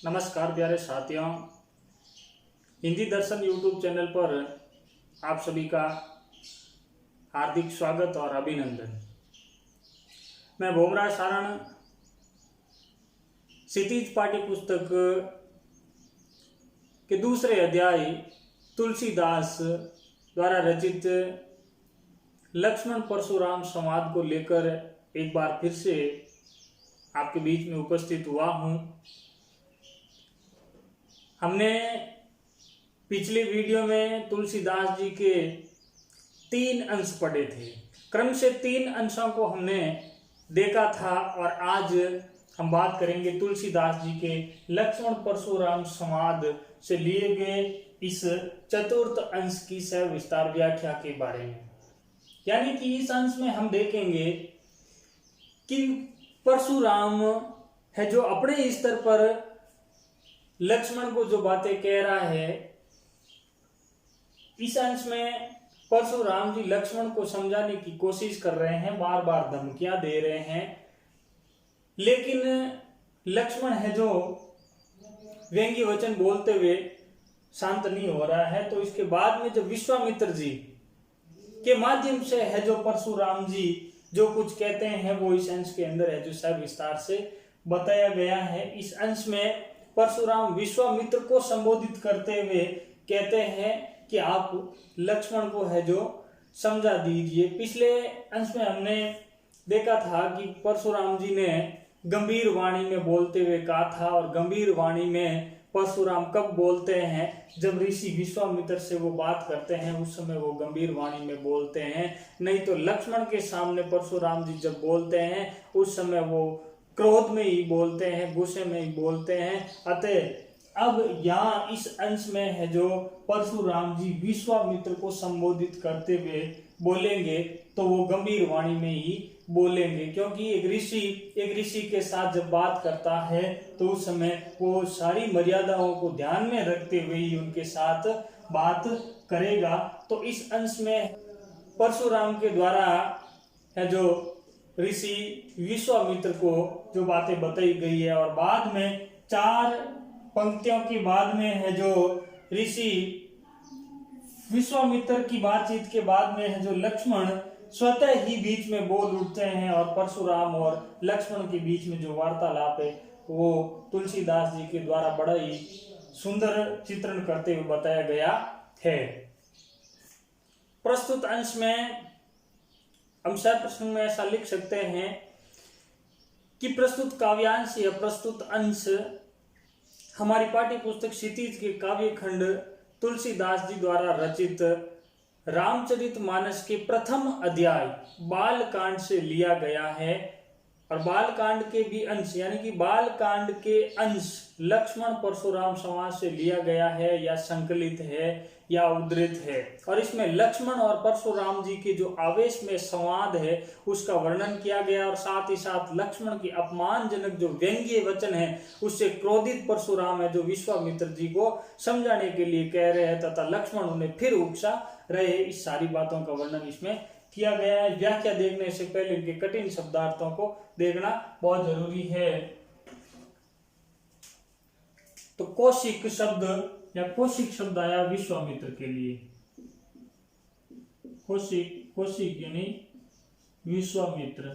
नमस्कार प्यारे साथियों, हिंदी दर्शन यूट्यूब चैनल पर आप सभी का हार्दिक स्वागत और अभिनंदन। मैं भोमराज सारण क्षितिज पाठ्य पुस्तक के दूसरे अध्याय तुलसीदास द्वारा रचित लक्ष्मण परशुराम संवाद को लेकर एक बार फिर से आपके बीच में उपस्थित हुआ हूं। हमने पिछले वीडियो में तुलसीदास जी के 3 अंश पढ़े थे। क्रम से 3 अंशों को हमने देखा था और आज हम बात करेंगे तुलसीदास जी के लक्ष्मण परशुराम संवाद से लिए गए इस चतुर्थ अंश की सविस्तार व्याख्या के बारे में। यानी कि इस अंश में हम देखेंगे कि परशुराम है जो अपने स्तर पर लक्ष्मण को जो बातें कह रहा है, इस अंश में परशुराम जी लक्ष्मण को समझाने की कोशिश कर रहे हैं, बार बार धमकियां दे रहे हैं, लेकिन लक्ष्मण है जो व्यंग्य वचन बोलते हुए शांत नहीं हो रहा है। तो इसके बाद में जब विश्वामित्र जी के माध्यम से है जो परशुराम जी जो कुछ कहते हैं वो इस अंश के अंदर है जो सविस्तार से बताया गया है। इस अंश में परशुराम विश्वामित्र को संबोधित करते हुए कहते हैं कि आप लक्ष्मण को है जो समझा दीजिए। पिछले अंश में हमने देखा था कि परशुराम जी ने गंभीर वाणी में बोलते हुए कहा था, और गंभीर वाणी में परशुराम कब बोलते हैं? जब ऋषि विश्वामित्र से वो बात करते हैं उस समय वो गंभीर वाणी में बोलते हैं। नहीं तो लक्ष्मण के सामने परशुराम जी जब बोलते हैं उस समय वो क्रोध में ही बोलते हैं, गुस्से में ही बोलते हैं। अतः अब यहाँ इस अंश में है जो परशुराम जी विश्वामित्र को संबोधित करते हुए बोलेंगे तो वो गंभीर वाणी में ही बोलेंगे, क्योंकि एक ऋषि के साथ जब बात करता है तो उस समय वो सारी मर्यादाओं को ध्यान में रखते हुए ही उनके साथ बात करेगा। तो इस अंश में परशुराम के द्वारा है जो ऋषि विश्वामित्र को जो बातें बताई गई है, और बाद में 4 पंक्तियों के बाद में है जो ऋषि विश्वामित्र की बातचीत के बाद में है जो लक्ष्मण स्वतः ही बीच में बोल उठते हैं, और परशुराम और लक्ष्मण के बीच में जो वार्तालाप है वो तुलसीदास जी के द्वारा बड़ा ही सुंदर चित्रण करते हुए बताया गया है। प्रस्तुत अंश में हम सर्वप्रथम में ऐसा लिख सकते हैं कि प्रस्तुत काव्यांश या प्रस्तुत अंश हमारी पाठ्य पुस्तक क्षितिज के काव्य खंड तुलसीदास जी द्वारा रचित रामचरितमानस के प्रथम अध्याय बाल कांड से लिया गया है, और बाल कांड के भी अंश यानी कि बाल कांड के अंश लक्ष्मण परशुराम संवाद से लिया गया है या संकलित है या उद्धृत है। और इसमें लक्ष्मण और परशुराम जी के जो आवेश में संवाद है उसका वर्णन किया गया, और साथ ही साथ लक्ष्मण की अपमानजनक जो व्यंग्य वचन है उससे क्रोधित परशुराम है जो विश्वामित्र जी को समझाने के लिए कह रहे हैं तथा लक्ष्मण उन्हें फिर उकसा रहे। इस सारी बातों का वर्णन इसमें किया गया है। व्याख्या देखने से पहले इनके कठिन शब्दार्थों को देखना बहुत जरूरी है। तो कौशिक शब्द या कौशिक शब्द आया विश्वामित्र के लिए। कौशिक यानी विश्वामित्र,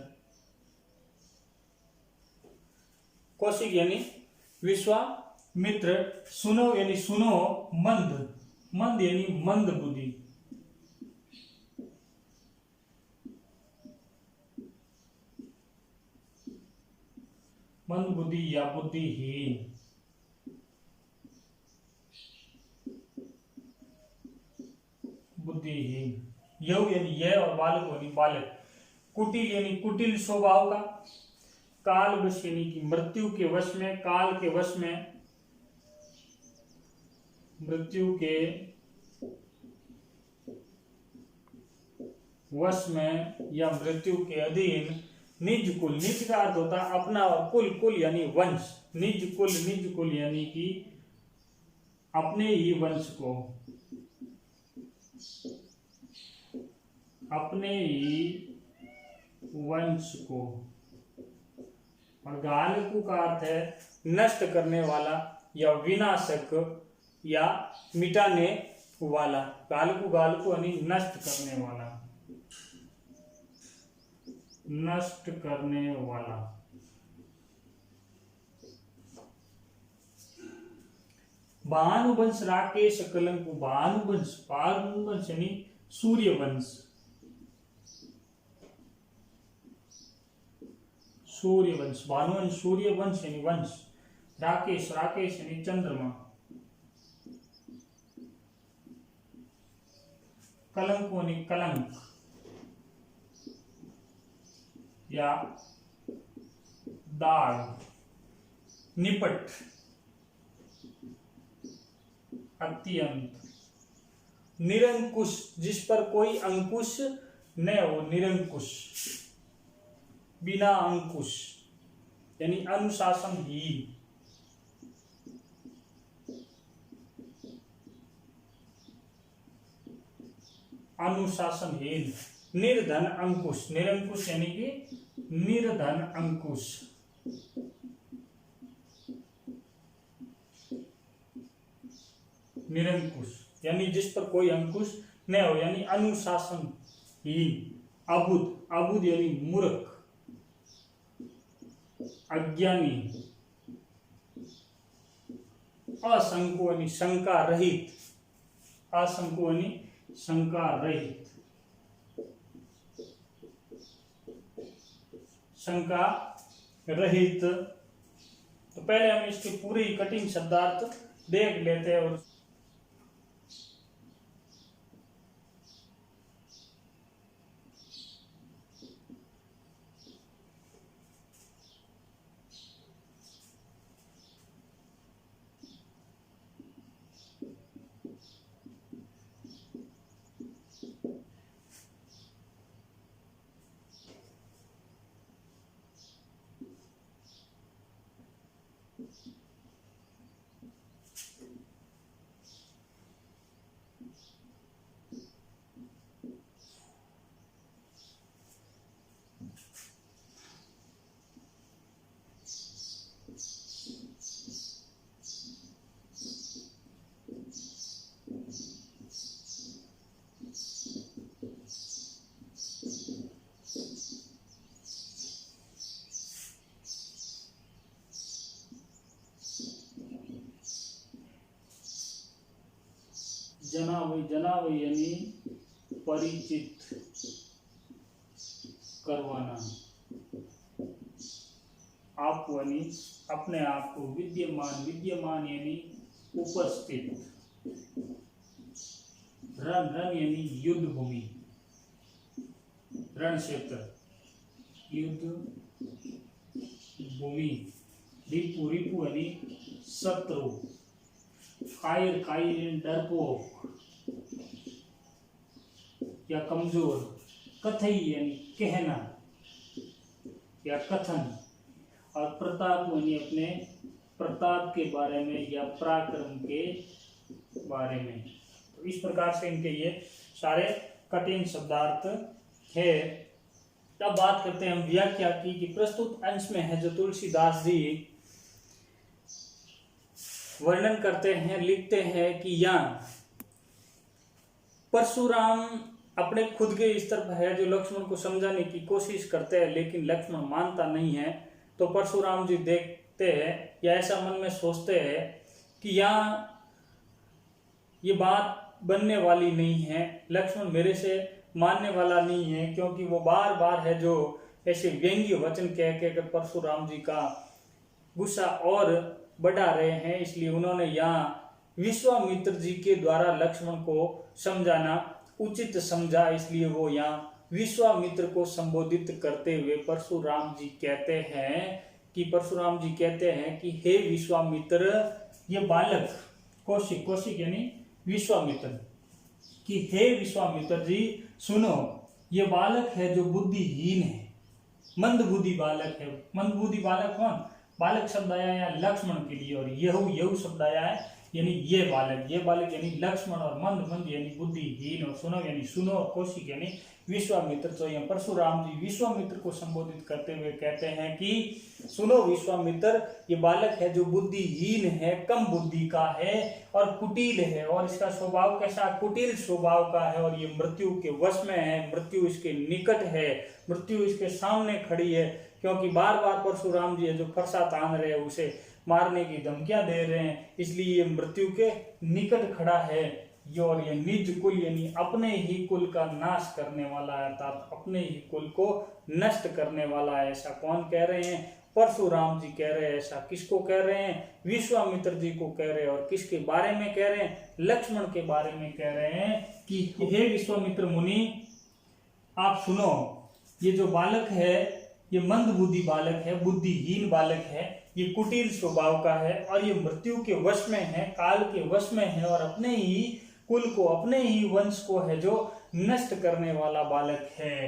कौशिक यानी विश्वामित्र। सुनो यानी सुनो, मंद यानी मंद बुद्धि, मंद बुद्धि या बुद्धिहीन। यव यानी यह, और बालक यानी बालक। कुटिल यानी कुटिल स्वभाव का। काल वश यानी कि मृत्यु के वश में, काल के वश में, मृत्यु के वश में या मृत्यु के अधीन। निज कुल, निज का अर्थ होता है अपना, और कुल यानी वंश। निज कुल यानी कि अपने ही वंश को, अपने ही वंश को। और गालकु का अर्थ है नष्ट करने वाला, या विनाशक या मिटाने वाला। गालकू गालकू यानी नष्ट करने वाला, नष्ट करने वाला। भानुवंश राकेश कलंकु, भानुवंश, भानुवंश यानी सूर्यवंश, सूर्यवंश, भानुवंश सूर्यवंश यानी वंश, राकेश, राकेश यानी चंद्रमा, कलंक यानी कलंक या दाग, निपट, अत्यंत, निरंकुश, जिस पर कोई अंकुश न हो, निरंकुश, बिना अंकुश यानी अनुशासनहीन, अनुशासनहीन, निर्धन अंकुश, निरंकुश यानी कि निर्धन अंकुश, निरंकुश यानी जिस पर कोई अंकुश न हो यानी अनुशासनहीन, अबुध, अबुध यानी मूर्ख, अज्ञानी, असंको यानी शंका रहित, असंको यानी शंका रहित, शंका रहित। तो पहले हम इसके पूरे कठिन शब्दार्थ देख लेते हैं और जनावई, जनावई यानी परिचित करवाना, आप यानी अपने आप को, विद्यमान, विद्यमान यानी उपस्थित, रण, रण यानी युद्ध भूमि, रण क्षेत्र, युद्ध भूमि, रिपु, रिपु यानी शत्रु, कायर, कायर यानी डरपोक या कमजोर, कथई यानी कहना या कथन, और प्रताप यानी अपने प्रताप के बारे में या पराक्रम के बारे में। तो इस प्रकार से इनके ये सारे कठिन शब्दार्थ है। अब बात करते हैं हम व्याख्या की, कि प्रस्तुत अंश में है जो तुलसीदास जी वर्णन करते हैं, लिखते हैं कि यहाँ परशुराम अपने खुद के स्तर पर है जो लक्ष्मण को समझाने की कोशिश करते हैं, लेकिन लक्ष्मण मानता नहीं है। तो परशुराम जी देखते हैं या ऐसा मन में सोचते हैं कि यहाँ ये बात बनने वाली नहीं है, लक्ष्मण मेरे से मानने वाला नहीं है, क्योंकि वो बार बार है जो ऐसे व्यंग्य वचन कह के परशुराम जी का गुस्सा और बढ़ा रहे हैं। इसलिए उन्होंने यहाँ विश्वामित्र जी के द्वारा लक्ष्मण को समझाना उचित समझा, इसलिए वो यहाँ विश्वामित्र को संबोधित करते हुए परशुराम जी कहते हैं कि, परशुराम जी कहते हैं कि हे विश्वामित्र, ये बालक, कौशिक, कौशिक यानी विश्वामित्र, कि हे विश्वामित्र जी सुनो, ये बालक है जो बुद्धिहीन है, मंदबुद्धि बालक है। मंदबुद्धि बालक कौन? बालक शब्द आया है लक्ष्मण के लिए, और यहू, यहू शब्द आया है यानी ये बालक, ये बालक यानी लक्ष्मण, और मंद, मंद यानी बुद्धिहीन, और सुनो यानी सुनो, और कौशिक यानी विश्वामित्र। तो यहाँ परशुराम जी विश्वामित्र को संबोधित करते हुए कहते हैं कि सुनो विश्वामित्र, ये बालक है जो बुद्धिहीन है, कम बुद्धि का है और कुटिल है, और इसका स्वभाव कैसा, कुटिल स्वभाव का है, और ये मृत्यु के वश में है, मृत्यु इसके निकट है, मृत्यु इसके सामने खड़ी है, क्योंकि बार बार परशुराम जी है जो फरसा तान रहे हैं, उसे मारने की धमकियां दे रहे हैं, इसलिए ये मृत्यु के निकट खड़ा है। और ये निज कुल यानी अपने ही कुल का नाश करने वाला है, अर्थात अपने ही कुल को नष्ट करने वाला है। ऐसा कौन कह रहे हैं, परशुराम जी कह रहे हैं। ऐसा किसको कह रहे हैं, विश्वामित्र जी को कह रहे हैं। और किसके बारे में कह रहे हैं, लक्ष्मण के बारे में कह रहे हैं कि हे विश्वामित्र मुनि, आप सुनो, ये जो बालक है ये मंद बुद्धि बालक है, बुद्धिहीन बालक है, ये कुटिल स्वभाव का है, और ये मृत्यु के वश में है, काल के वश में है, और अपने ही कुल को, अपने ही वंश को है जो नष्ट करने वाला बालक है।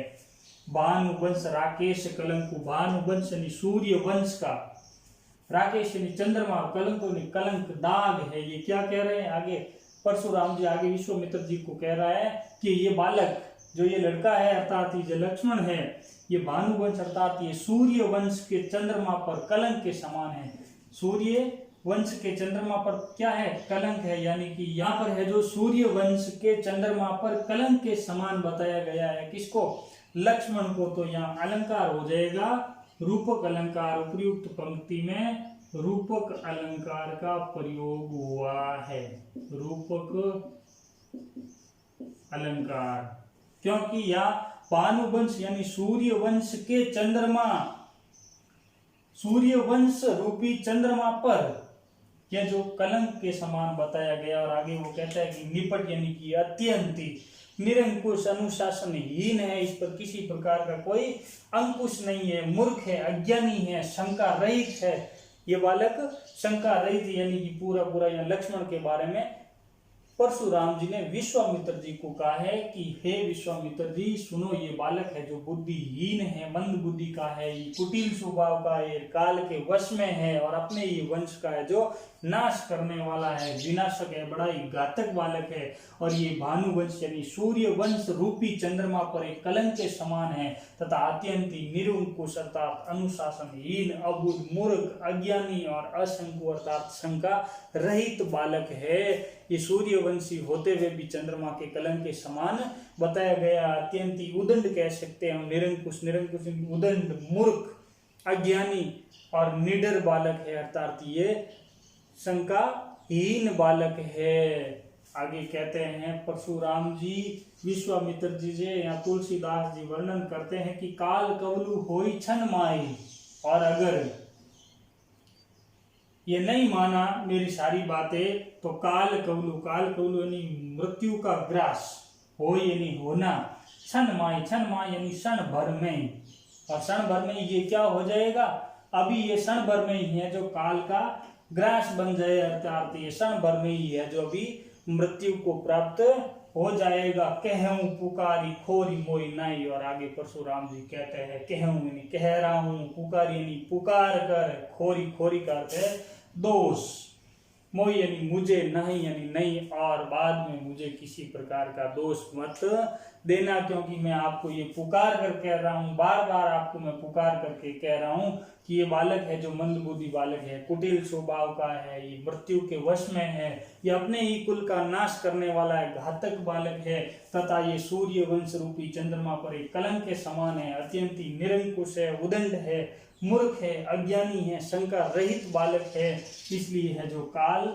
भानुवंश राकेश कलंकु, भानुवंश यानी सूर्य वंश का, राकेश यानी चंद्रमा, कलंकु यानी कलंक, दाग है। ये क्या कह रहे हैं आगे परशुराम जी, आगे विश्वामित्र जी को कह रहा है कि ये बालक जो ये लड़का है, अर्थात ये जो लक्ष्मण है, ये भानुवंश अर्थात ये सूर्य वंश के चंद्रमा पर कलंक के समान है। सूर्य वंश के चंद्रमा पर क्या है, कलंक है, यानी कि यहाँ पर है जो सूर्य वंश के चंद्रमा पर कलंक के समान बताया गया है। किसको, लक्ष्मण को। तो यहाँ अलंकार हो जाएगा रूपक अलंकार, उपयुक्त पंक्ति में रूपक अलंकार का प्रयोग हुआ है, रूपक अलंकार, क्योंकि यह भानुवंश यानी सूर्य वंश के चंद्रमा, सूर्य वंश रूपी चंद्रमा पर यह जो कलंक के समान बताया गया। और आगे वो कहता है कि निपट यानी कि अत्यंत निरंकुश, अनुशासनहीन है, इस पर किसी प्रकार का कोई अंकुश नहीं है, मूर्ख है, अज्ञानी है, शंका रहित है। ये बालक शंका रहित यानी कि पूरा पूरा यहाँ लक्ष्मण के बारे में परशुराम जी ने विश्वामित्र जी को कहा है कि हे विश्वामित्र जी सुनो, ये बालक है जो बुद्धिहीन है, मंद बुद्धि का है, ये कुटिल स्वभाव का है, काल के वश में है, और अपने ही वंश का है जो नाश करने वाला है, विनाशक है, बड़ा ही घातक बालक है। और ये भानुवंश यानी सूर्य वंश रूपी चंद्रमा पर एक कलंक के समान है, तथा अत्यंत निरंकुश अर्थात अनुशासनहीन, अबुद्ध, मूर्ख, अज्ञानी और असंकु अर्थात शंका रहित बालक है। ये सूर्यवंशी होते हुए भी चंद्रमा के कलंक के समान बताया गया। अत्यंत उदंड कह सकते हैं, निरंकुश, निरंकुश उदंड, मूर्ख, अज्ञानी और निडर बालक है, अर्थात ये शंकाहीन बालक है। आगे कहते हैं परशुराम जी विश्वामित्र जी से, यहाँ तुलसीदास जी वर्णन करते हैं कि काल कवलु होई छन माई, और अगर ये नहीं माना मेरी सारी बातें तो काल कवलु यानी मृत्यु का ग्रास, हो यानी होना, क्षण माई यानी क्षण भर में, और क्षण भर में ये क्या हो जाएगा, अभी ये क्षण भर में ही है जो काल का ग्रास बन जाए, अर्थात ये क्षण भर में ही है जो अभी मृत्यु को प्राप्त हो जाएगा। कहूं पुकारी खोरी मोरी नाई, और आगे परशुराम जी कहते हैं कहूं यानी कह रहा हूं, पुकारी यानी पुकार कर, खोरी खोरी करते दोष, मोई यानी मुझे, नहीं यानी नहीं, और बाद में मुझे किसी प्रकार का दोष मत देना, क्योंकि मैं आपको ये पुकार कर कह रहा हूँ, बार बार आपको मैं पुकार करके कह रहा हूँ कि ये बालक है जो मंदबुद्धि बालक है, कुटिल स्वभाव का है, ये मृत्यु के वश में है, ये अपने ही कुल का नाश करने वाला है, घातक बालक है, तथा ये सूर्य वंश रूपी चंद्रमा पर एक कलंक के समान है, अत्यंत निरंकुश है, उदंड है, मूर्ख है, अज्ञानी है, शंका रहित बालक है, इसलिए है जो काल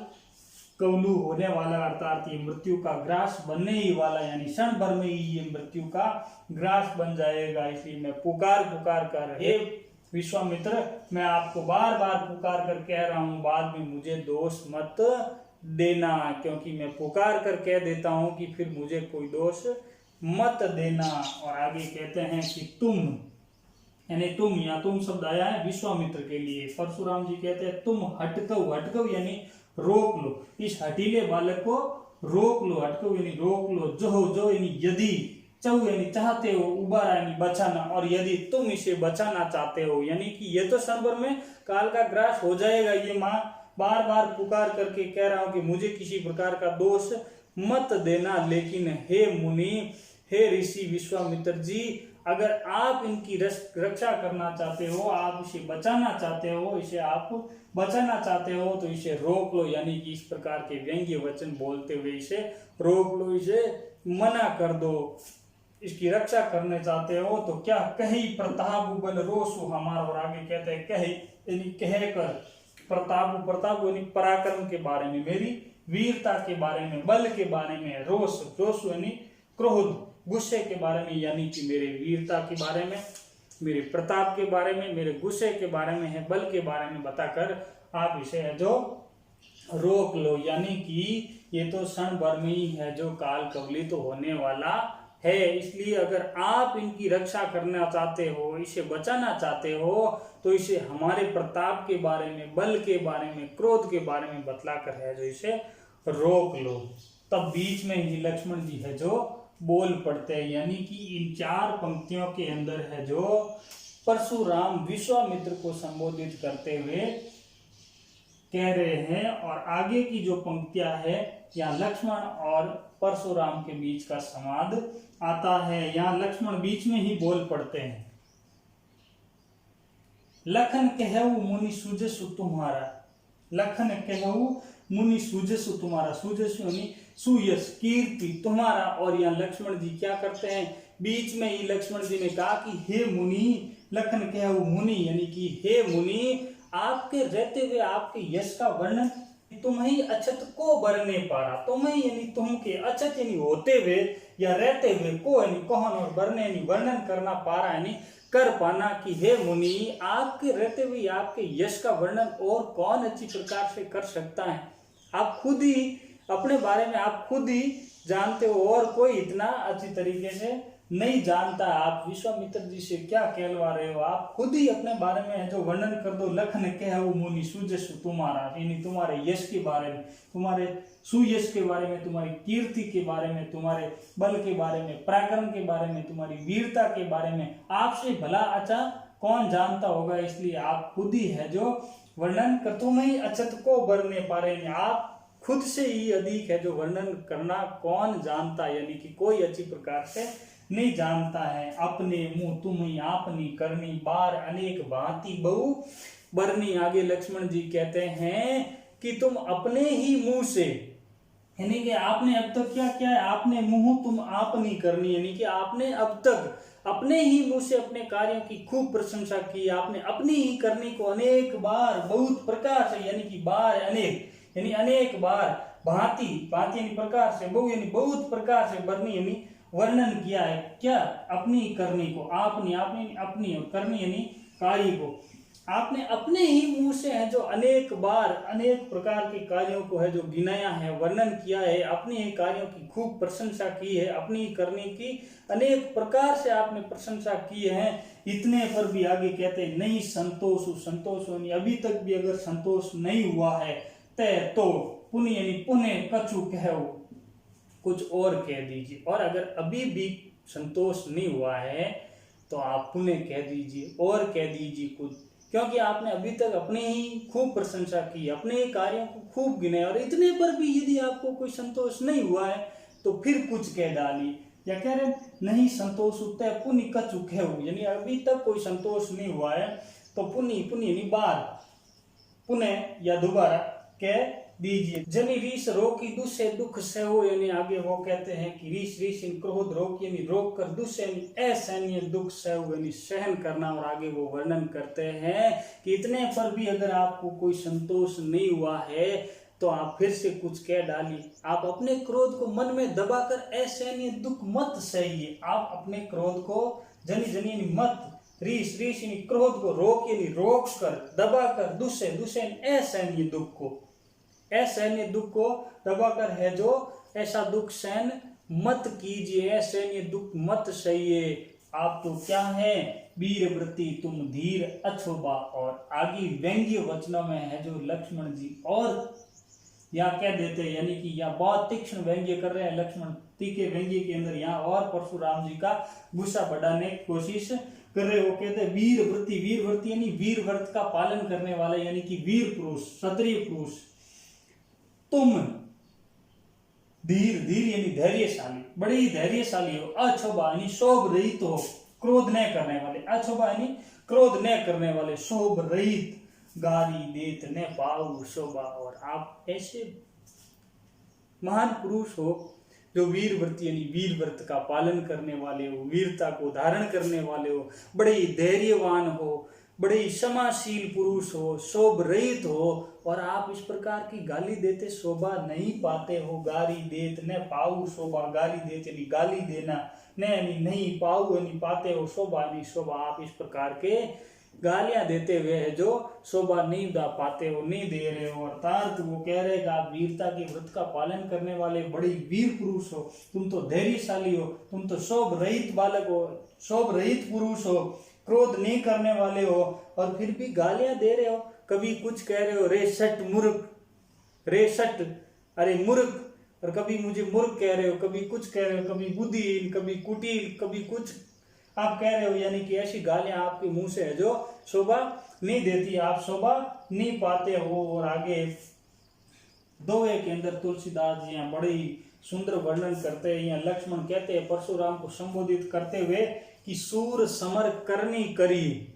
कवलु होने वाला, अर्थात ये मृत्यु का ग्रास बनने ही वाला, यानी क्षण भर में ही ये मृत्यु का ग्रास बन जाएगा। इसलिए मैं पुकार कर, हे विश्वामित्र, मैं आपको बार बार पुकार कर कह रहा हूं, बाद में मुझे दोष मत देना, क्योंकि मैं पुकार कर कह देता हूं कि फिर मुझे कोई दोष मत देना। और आगे कहते हैं कि तुम यानी तुम, या तुम शब्द आया है विश्वामित्र के लिए। परशुराम जी कहते हैं तुम हटकव यानी रोक लो, इस हटीले बालक को रोक लो, हटकव यानी रोक लो, जो यानी यदि, चौ यानी चाहते हो, उबारा यानी बचाना, और यदि तुम इसे बचाना चाहते हो, यानी कि ये तो सर्वर में काल का ग्रास हो जाएगा, ये माँ बार बार पुकार करके कह रहा हूं कि मुझे किसी प्रकार का दोष मत देना, लेकिन हे मुनि, हे ऋषि विश्वामित्र जी, अगर आप इनकी रक्षा करना चाहते हो, आप इसे बचाना चाहते हो, इसे आप बचाना चाहते हो, तो इसे रोक लो। यानी कि इस प्रकार के व्यंग्य वचन बोलते हुए इसे रोक लो, इसे मना कर दो। इसकी रक्षा करने चाहते हो तो क्या कही प्रताप बल रोसु हमारा, और आगे कहते हैं कही यानी कह कर, प्रताप प्रताप यानी पराक्रम के बारे में, मेरी वीरता के बारे में, बल के बारे में, रोष रोष यानी क्रोध गुस्से के बारे में, यानी कि मेरे वीरता के बारे में, मेरे प्रताप के बारे में, मेरे गुस्से के बारे में है, बल के बारे में बताकर आप इसे है जो रोक लो। यानी कि ये तो क्षण भर में ही है जो काल कवली तो होने वाला है, इसलिए अगर आप इनकी रक्षा करना चाहते हो, इसे बचाना चाहते हो, तो इसे हमारे प्रताप के बारे में, बल के बारे में, क्रोध के बारे में बतलाकर है जो इसे रोक लो। तब बीच में ही लक्ष्मण जी है जो बोल पड़ते हैं। यानी कि इन 4 पंक्तियों के अंदर है जो परशुराम विश्वामित्र को संबोधित करते हुए कह रहे हैं, और आगे की जो पंक्तियां है यहाँ लक्ष्मण और परशुराम के बीच का संवाद आता है। यहाँ लक्ष्मण बीच में ही बोल पड़ते हैं। लखन कहऊ मुनि सुजसु तुम्हारा, लखन कहऊ मुनि सुजसु तुम्हारा, सुजसु यानी सुयश कीर्ति तुम्हारा। और यहाँ लक्ष्मण जी क्या करते हैं, बीच में ही लक्ष्मण जी ने कहा कि हे मुनि, लखन कहऊ मुनि यानी कि हे मुनि, आपके रहते हुए आपके यश का वर्णन तुम ही अछत को बरने पारा, तुम ही यानी तुम के अछत यानी होते हुए या रहते हुए, को यानी कौन और बरने यानी वर्णन करना पारा यानी कर पाना, कि हे मुनि आपके रहते हुए आपके यश का वर्णन और कौन अच्छी प्रकार से कर सकता है। आप खुद ही अपने बारे में आप खुद ही जानते हो और कोई इतना अच्छी तरीके से नहीं जानता। आप विश्वामित्र जी से क्या कहलवा रहे हो, आप खुद ही अपने बारे में जो वर्णन कर दो। लखन कहऊ मुनि सुजसु तुम्हारा, यानी तुम्हारे यश के बारे में, तुम्हारे सुयश के बारे में, तुम्हारी कीर्ति के बारे में, तुम्हारे बल के बारे में, पराक्रम के बारे में, तुम्हारी वीरता के बारे में आपसे भला अच्छा कौन जानता होगा। इसलिए आप खुद ही है जो वर्णन कर, तुम ही अछत को बरने पारे, आप खुद से ही अधिक है जो वर्णन करना कौन जानता, यानी कि कोई अच्छी प्रकार से नहीं जानता है। अपने मुंह तुम ही आपनी करनी, बार अनेक भांति बहु बरनी। आगे लक्ष्मण जी कहते हैं कि तुम अपने ही मुंह से, यानी कि आपने अब तक क्या किया है, आपने मुंह तुम आपनी करनी, यानी कि आपने अब तक अपने ही मुंह से अपने कार्यों की खूब प्रशंसा की। आपने अपनी ही करनी को अनेक बार बहुत प्रकार से, यानी कि बार अनेक यानी अनेक बार, भांति भांति यानी प्रकार से, बहु यानी बहुत प्रकार से, बरनी यानी वर्णन किया है। क्या अपनी करनी को, आपने आपने अपनी और करनी यानी कार्य को आपने अपने ही मुंह से है जो अनेक बार अनेक प्रकार के कार्यों को है जो गिनाया है, वर्णन किया है, अपने ही कार्यों की खूब प्रशंसा की है, अपनी करने की अनेक प्रकार से आपने प्रशंसा की है। इतने पर भी आगे कहते हैं नहीं संतोष, संतोष यानी अभी तक भी अगर संतोष नहीं हुआ है, तय तो पुण्य यानी पुण्य कछु कहू, कुछ और कह दीजिए। और अगर अभी भी संतोष नहीं हुआ है तो आप पुण्य कह दीजिए और कह दीजिए कुछ, क्योंकि आपने अभी तक अपने ही खूब प्रशंसा की, अपने ही कार्यों को खूब गिने, और इतने पर भी यदि आपको कोई संतोष नहीं हुआ है तो फिर कुछ कह डाली। या कह रहे नहीं संतोष होता है पुण्य कछु कहू, यानी अभी तक कोई संतोष नहीं हुआ है तो पुण्य पुण्य यानी बार, पुण्य या दोबारा कह दीजिए। जनी रीस रोकी दुष्से दुख सहु, यानी आगे वो कहते हैं कि रीस रीस इन क्रोध रोक यानी रोक कर, दुष्से यानी असहनीय दुख सहु यानी सहन करना। और आगे वो वर्णन करते हैं कि इतने पर भी अगर आपको कोई संतोष नहीं हुआ है तो आप फिर से कुछ कह डालिए। आप अपने क्रोध को मन में दबाकर असहनीय दुख मत सहिए। आप अपने क्रोध को जनी जनी यानी मत, रीस रीस यानी क्रोध को रोक यानी रोक कर, दबाकर, दुष्से दुष्से असहनीय दुख को, असहनीय दुख को दबाकर है जो ऐसा दुख सहन मत कीजिए, असहनीय दुख मत सहिए। आप तो क्या है वीर व्रति तुम धीर अछोबा। और आगे व्यंग्य वचनों में है जो लक्ष्मण जी और या कह देते हैं, यानी कि यहाँ बहुत तीक्ष्ण व्यंग्य कर रहे हैं लक्ष्मण, तीखे व्यंग्य के अंदर यहाँ और परशुराम जी का गुस्सा बढ़ाने की कोशिश कर रहे। वो कहते हैं वीर व्रति, वीर व्रति यानी वीर व्रत का पालन करने वाला, यानी कि वीर पुरुष, क्षत्रिय पुरुष। तुम धीर, धीर यानी धैर्यशाली, बड़े ही धैर्यशाली हो, अछोबा यानी शोभ रहित हो, क्रोध न करने वाले, अशोभा यानी क्रोध न करने वाले, शोभ रहित, गारी देत न पाऊ शोभा। और आप ऐसे महान पुरुष हो जो वीर व्रत यानी वीर व्रत का पालन करने वाले हो, वीरता को धारण करने वाले हो, बड़े ही धैर्यवान हो, बड़े ही क्षमाशील पुरुष हो, शोभ रहित हो, और आप इस प्रकार की गाली देते शोभा नहीं पाते हो। गाली देत न पाऊ शोभा, गाली देत यानी गाली देना, न यानी नहीं, पाऊ यानी पाते हो, शोभा नहीं शोभा। आप इस प्रकार के गालियां देते हुए है जो शोभा नहीं दा पाते हो, नहीं दे रहे हो। अर्थात वो कह रहे कि आप वीरता के व्रत का पालन करने वाले बड़े वीर पुरुष हो, तुम तो धैर्यशाली हो, तुम तो शोभ रहित बालक हो, शोभ रहित पुरुष हो, क्रोध नहीं करने वाले हो, और फिर भी गालियां दे रहे हो। कभी कुछ कह रहे हो, रे सट मूर्ख, रे सट अरे मूर्ख, और कभी मुझे मूर्ख कह रहे हो, कभी कुछ कह रहे हो, कभी बुद्धिहीन, कभी कुटिल, कभी कुछ आप कह रहे हो। यानी कि ऐसी गालियां आपके मुंह से है जो शोभा नहीं देती, आप शोभा नहीं पाते हो। और आगे दोहे के अंदर तुलसीदास जी यहाँ बड़े ही सुंदर वर्णन करते हैं। यहाँ लक्ष्मण कहते हैं परशुराम को संबोधित करते हुए कि सूर समर करनी करी,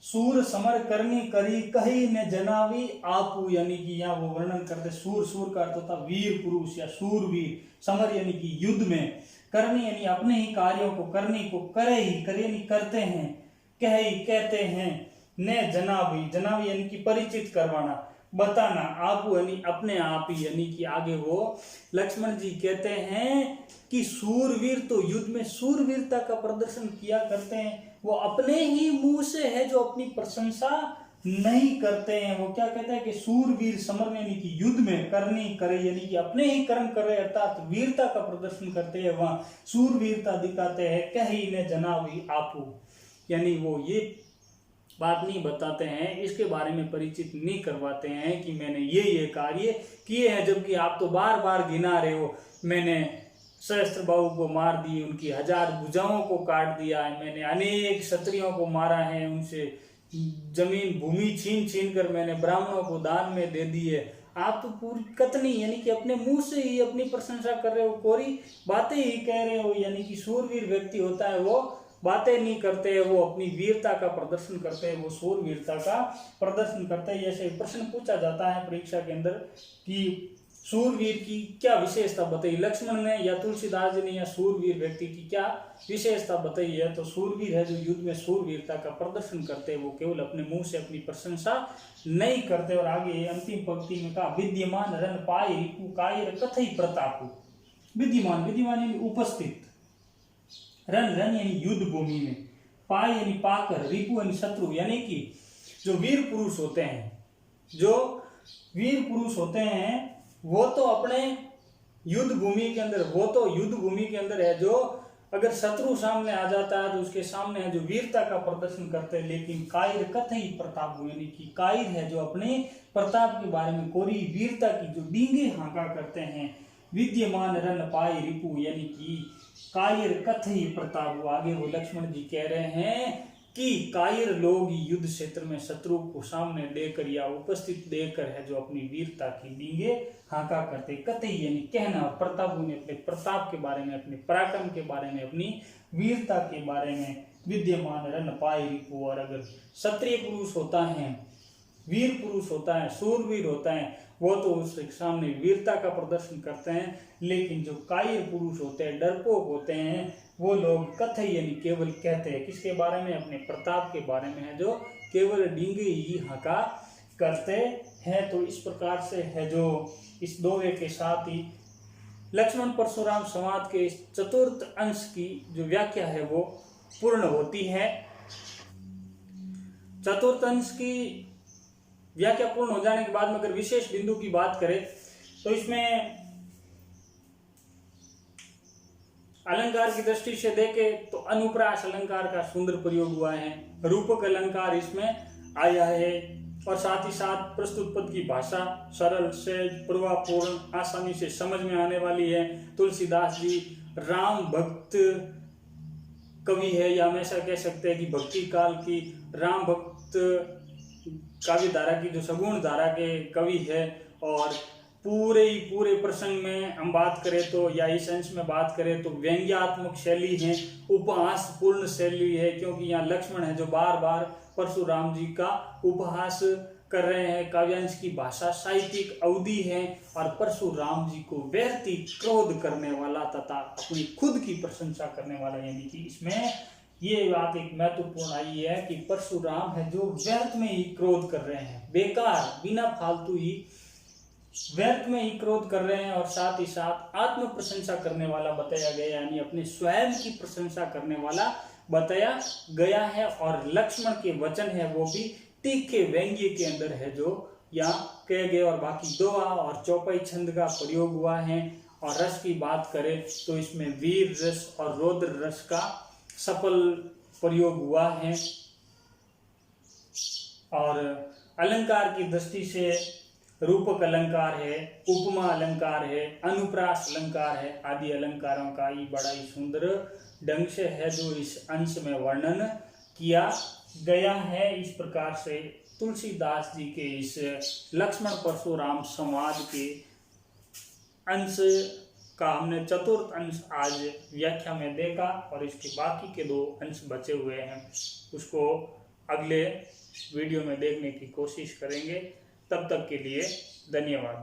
सूर समर करनी करी, कही ने जनावी आपू। यानी कि यहाँ वो वर्णन करते, सूर, सूर का अर्थ होता वीर पुरुष या सूरवीर, समर यानी कि युद्ध में, करनी यानी अपने ही कार्यों को करनी को करे ही, करे यानी करते हैं, कह ही कहते हैं, ने जनावी, जनावी यानी कि परिचित करवाना, बताना, आपू यानी अपने आप ही। यानी कि आगे वो लक्ष्मण जी कहते हैं कि सूरवीर तो युद्ध में सूरवीरता का प्रदर्शन किया करते हैं, वो अपने ही मुंह से है जो अपनी प्रशंसा नहीं करते हैं। वो क्या कहते हैं कि सूरवीर समर में यानी कि युद्ध में करनी करे, यानी कि अपने ही कर्म करे, अर्थात वीरता का प्रदर्शन करते हैं, वहां सूरवीरता दिखाते हैं। कही ने जनावी आपू, यानी वो ये बात नहीं बताते हैं, इसके बारे में परिचित नहीं करवाते हैं कि मैंने ये कार्य किए हैं, जबकि आप तो बार बार गिना रहे हो, मैंने सहस्त्रबाहु को मार दी, उनकी 1000 भुजाओं को काट दिया है, मैंने अनेक क्षत्रियों को मारा है, उनसे जमीन भूमि छीन छीन कर मैंने ब्राह्मणों को दान में दे दी है। आप तो पूरी कतनी यानी कि अपने मुंह से ही अपनी प्रशंसा कर रहे हो, कोरी बातें ही कह रहे हो। यानी कि सूरवीर व्यक्ति होता है वो बातें नहीं करते हैं, वो अपनी वीरता का प्रदर्शन करते हैं, वो सूरवीरता का प्रदर्शन करते हैं। ऐसे प्रश्न पूछा जाता है परीक्षा के अंदर कि सूरवीर की क्या विशेषता बताई लक्ष्मण ने या तुलसीदास जी ने, या सूरवीर व्यक्ति की क्या विशेषता बताई है। तो सूरवीर है जो युद्ध में सूरवीरता का प्रदर्शन करते हैं, वो केवल अपने मुंह से अपनी प्रशंसा नहीं करते। और आगे अंतिम पंक्ति में कहा, विद्यमान रन पाए रिपु कायर कथई प्रतापु। विद्यमान, विद्यमान यानी उपस्थित, रन, रन यानी युद्ध भूमि में, पाए यानी पाकर, रिपु यानी शत्रु। यानी कि जो वीर पुरुष होते हैं, जो वीर पुरुष होते हैं वो तो अपने युद्ध भूमि के अंदर, वो तो युद्ध भूमि के अंदर है, जो अगर शत्रु सामने आ जाता है तो उसके सामने है जो वीरता का प्रदर्शन करते हैं। लेकिन कायर कथई प्रताप, यानी कि कायर है जो अपने प्रताप के बारे में, कोरी वीरता की जो डींगे हाँका करते हैं। विद्यमान रन पाए रिपु, यानी कि कायर कथई प्रताप। आगे वो लक्ष्मण जी कह रहे हैं कि कायर लोग युद्ध क्षेत्र में शत्रु को सामने लेकर या उपस्थित देकर है जो अपनी वीरता की डींगे हाँका करते। कतई यानी कहना, और प्रताप ने अपने प्रताप के बारे में, अपने पराक्रम के बारे में, अपनी वीरता के बारे में। विद्यमान रन पाए रिपु, और अगर क्षत्रिय पुरुष होता है, वीर पुरुष होता है, सूरवीर होता है, वो तो उसके सामने वीरता का प्रदर्शन करते हैं। लेकिन जो कायर पुरुष होते हैं, डरपोक होते हैं, वो लोग कथई यानी केवल कहते हैं, किसके बारे में, अपने प्रताप के बारे में है, जो केवल डींगे ही हका करते हैं। तो इस प्रकार से है जो इस दोहे के साथ ही लक्ष्मण परशुराम संवाद के इस चतुर्थ अंश की जो व्याख्या है वो पूर्ण होती है। चतुर्थ अंश की व्याख्या पूर्ण हो जाने के बाद में अगर विशेष बिंदु की बात करें तो इसमें अलंकार की दृष्टि से देखें तो अनुप्रास अलंकार का सुंदर प्रयोग हुआ है, रूपक अलंकार इसमें आया है, और साथ ही साथ प्रस्तुत पद की भाषा सरल, सहज, प्रभावपूर्ण, आसानी से समझ में आने वाली है। तुलसीदास जी राम भक्त कवि है, या हम ऐसा कह सकते हैं कि भक्ति काल की राम भक्त काव्य धारा की जो सगुण धारा के कवि है, और पूरे प्रसंग में हम बात करें तो, या इस अंश में बात करें तो व्यंग्यात्मक शैली है, उपहास पूर्ण शैली है, क्योंकि यहाँ लक्ष्मण है जो बार बार परशुराम जी का उपहास कर रहे हैं। काव्यांश की भाषा साहित्यिक अवधि है और परशुराम जी को व्यर्थ ही क्रोध करने वाला तथा अपनी खुद की प्रशंसा करने वाला, यानी कि इसमें ये बात एक महत्वपूर्ण आई है कि परशुराम है जो व्यर्थ में ही क्रोध कर रहे हैं, बेकार बिना फालतू ही व्यर्थ में ही क्रोध कर रहे हैं, और साथ ही साथ आत्म प्रशंसा करने वाला बताया गया, यानी अपने स्वयं की प्रशंसा करने वाला बताया गया है। और लक्ष्मण के वचन है वो भी तीखे व्यंग्य के अंदर है जो यहाँ कहे गए, और बाकी दोहा और चौपाई छंद का प्रयोग हुआ है। और रस की बात करें तो इसमें वीर रस और रौद्र रस का सफल प्रयोग हुआ है। और अलंकार की दृष्टि से रूपक अलंकार है, उपमा अलंकार है, अनुप्रास अलंकार है, आदि अलंकारों का ही बड़ा ही सुंदर ढंग से है जो इस अंश में वर्णन किया गया है। इस प्रकार से तुलसीदास जी के इस लक्ष्मण परशुराम संवाद के अंश का हमने चतुर्थ अंश आज व्याख्या में देखा, और इसके बाकी के 2 अंश बचे हुए हैं उसको अगले वीडियो में देखने की कोशिश करेंगे। तब तक के लिए धन्यवाद।